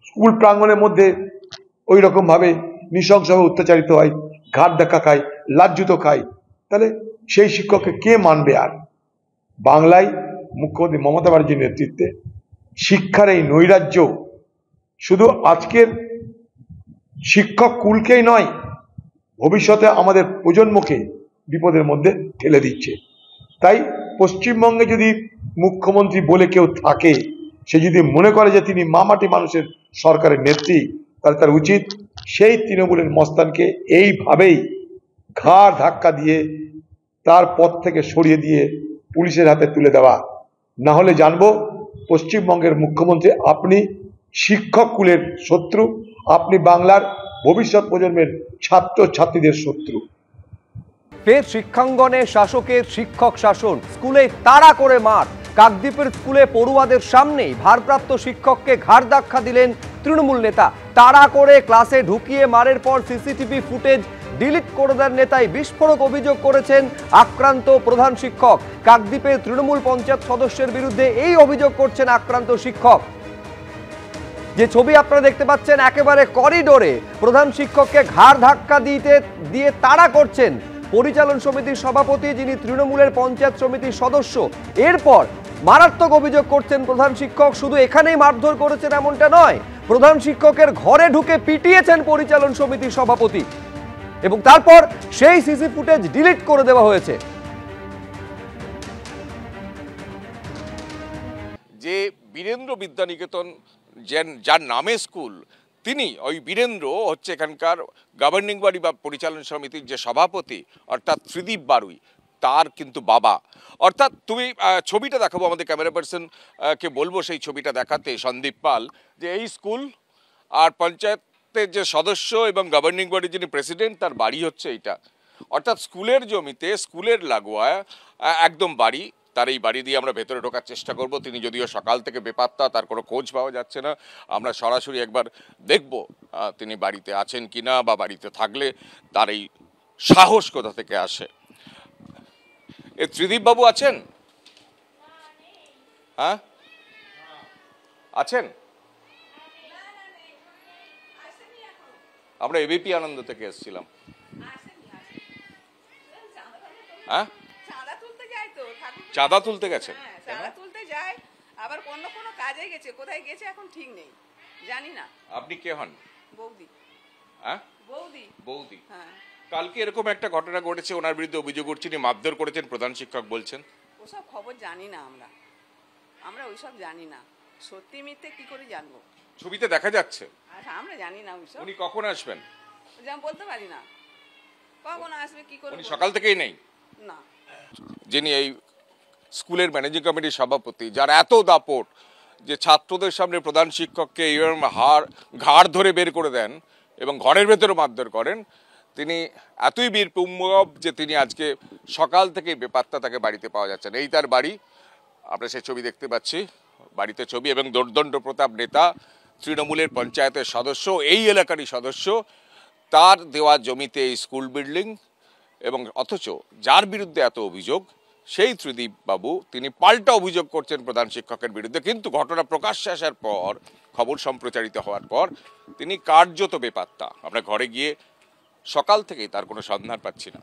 School প্রাঙ্গণের মধ্যে ওই রকমভাবে নৃশংসভাবে অত্যাচারিত হয়, ঘাট ধাক্কা খায়, লাজ্জুতো খায়, তাহলে সেই শিক্ষককে কে মানবে? আর বাংলায় মুখ্যমন্ত্রী মমতা ব্যানার্জির নেতৃত্বে শিক্ষার এই নৈরাজ্য শুধু আজকের শিক্ষক কুলকেই নয়, ভবিষ্যতে আমাদের প্রজন্মকে বিপদের মধ্যে ঠেলে দিচ্ছে। তাই পশ্চিমবঙ্গে যদি মুখ্যমন্ত্রী বলে কেউ থাকে, সে যদি মনে করে যে তিনি মামাটি মানুষের সরকারের নেত্রী, তাহলে তার উচিত সেই তৃণমূলের মস্তানকে এইভাবেই ঘাড় ধাক্কা দিয়ে তার পদ থেকে সরিয়ে দিয়ে পুলিশের হাতে তুলে দেওয়া। না হলে জানবো পশ্চিমবঙ্গের মুখ্যমন্ত্রী আপনি শিক্ষক কুলের শত্রু, আপনি বাংলার ভবিষ্যৎ প্রজন্মের ছাত্র ছাত্রীদের শত্রু। ফের শিক্ষাঙ্গনে শাসকের শিক্ষক শাসন, স্কুলে তাড়া করে মার। কাকদ্বীপের স্কুলে পড়ুয়াদের সামনেই ভারপ্রাপ্ত শিক্ষককে ঘাড় ধাক্কা দিলেন তৃণমূল নেতা। তাড়া করে ক্লাসে ঢুকিয়ে মারের পর সিসিটিভি ফুটেজ ডিলিট করে দেন নেতাই। বিস্ফোরক অভিযোগ করেছেন আক্রান্ত প্রধান শিক্ষক। কাকদ্বীপের তৃণমূল পঞ্চায়েত সদস্যের বিরুদ্ধে এই অভিযোগ করছেন আক্রান্ত শিক্ষক। যে ছবি আপনারা দেখতে পাচ্ছেন, একেবারে করিডোরে প্রধান শিক্ষককে ঘাড় ধাক্কা দিয়ে তাড়া করছেন পরিচালন সমিতির সভাপতি, যিনি তৃণমূলের পঞ্চায়েত সমিতির সদস্য। এরপর মারাত্মক অভিযোগ করছেন প্রধান শিক্ষক শুধু এখানেই মারধর করেছেন এমনটা নয়, প্রধান শিক্ষকের ঘরে ঢুকে পিটিয়েছেন পরিচালন সমিতির সভাপতি এবং তারপর সেই সিসি ফুটেজ ডিলিট করে দেওয়া হয়েছে। যে বীরেন্দ্র বিদ্যানিকেতন যার নামে স্কুল, তিনি ওই বীরেন্দ্র হচ্ছে এখানকার গভর্নিং বডি বা পরিচালন সমিতির যে সভাপতি অর্থাৎ ত্রিদীপ বারুই, তার কিন্তু বাবা। অর্থাৎ তুমি ছবিটা দেখাবো, আমাদের ক্যামেরা পার্সনকে বলবো সেই ছবিটা দেখাতে, সন্দীপ পাল, যে এই স্কুল আর পঞ্চায়েতের যে সদস্য এবং গভর্নিং বডির যিনি প্রেসিডেন্ট, তার বাড়ি হচ্ছে এইটা। অর্থাৎ স্কুলের জমিতে, স্কুলের লাগোয়া একদম বাড়ি। তার এই বাড়ি দিয়ে আমরা ভেতরে ঢোকার চেষ্টা করব। তিনি যদিও সকাল থেকে বেপাত্তা, তার কোনো খোঁজ পাওয়া যাচ্ছে না। আমরা সরাসরি একবার দেখব তিনি বাড়িতে আছেন কিনা, বা বাড়িতে থাকলে তার এই সাহস কোথা থেকে আসে। এ ত্রিদীপ বাবু আছেন? হ্যাঁ আছেন? আমরা এবিপি আনন্দ থেকে এসেছিলাম। হ্যাঁ, চাঁদা তুলতে গেছে, চাঁদা তুলতে যায়, আবার অন্য কোনো কাজে গেছে, কোথায় গেছে এখন ঠিক নেই, জানি না। আপনি কে হন? বৌদি। হ্যাঁ, বৌদি। বৌদি। হ্যাঁ, কালকে এরকম একটা ঘটনা ঘটেছে, ওনার বিরুদ্ধে অভিযোগ উঠছে, মারধর করেছেন প্রধান শিক্ষক বলছেন। ওসব খবর জানি না, আমরা ওইসব জানি না। সত্যি মিথ্যে কি করে জানবো? ছবিতে দেখা যাচ্ছে। আচ্ছা, আমরা জানি না ওইসব। উনি কখন আসবেন? যেমন বলতে পারি না কখন আসবে, কি করে। উনি সকাল থেকেই নেই? না। যিনি এই স্কুলের ম্যানেজিং কমিটির সভাপতি, যার এত দাপট যে ছাত্রদের সামনে প্রধান শিক্ষককে এরকম ঘাড় ধরে বের করে দেন এবং ঘরের ভেতরে মারধর করেন, তিনি এতই বীর পুঙ্গব যে তিনি আজকে সকাল থেকে বেপাত্তা, তাকে বাড়িতে পাওয়া যাচ্ছে না। এই তার বাড়ি, আমরা সেই ছবি দেখতে পাচ্ছি, বাড়িতে ছবি। এবং দোর্দণ্ড প্রতাপ নেতা, তৃণমূলের পঞ্চায়েতের সদস্য, এই এলাকারই সদস্য, তার দেওয়া জমিতে এই স্কুল বিল্ডিং, এবং অথচ যার বিরুদ্ধে এত অভিযোগ সেই ত্রিদীপ বাবু, তিনি পাল্টা অভিযোগ করছেন প্রধান শিক্ষকের বিরুদ্ধে। কিন্তু ঘটনা প্রকাশ্যে আসার পর, খবর সম্প্রচারিত হওয়ার পর, তিনি কার্যত বেপাত্তা। আমরা ঘরে গিয়ে সকাল থেকেই তার কোনো সন্ধান পাচ্ছি না।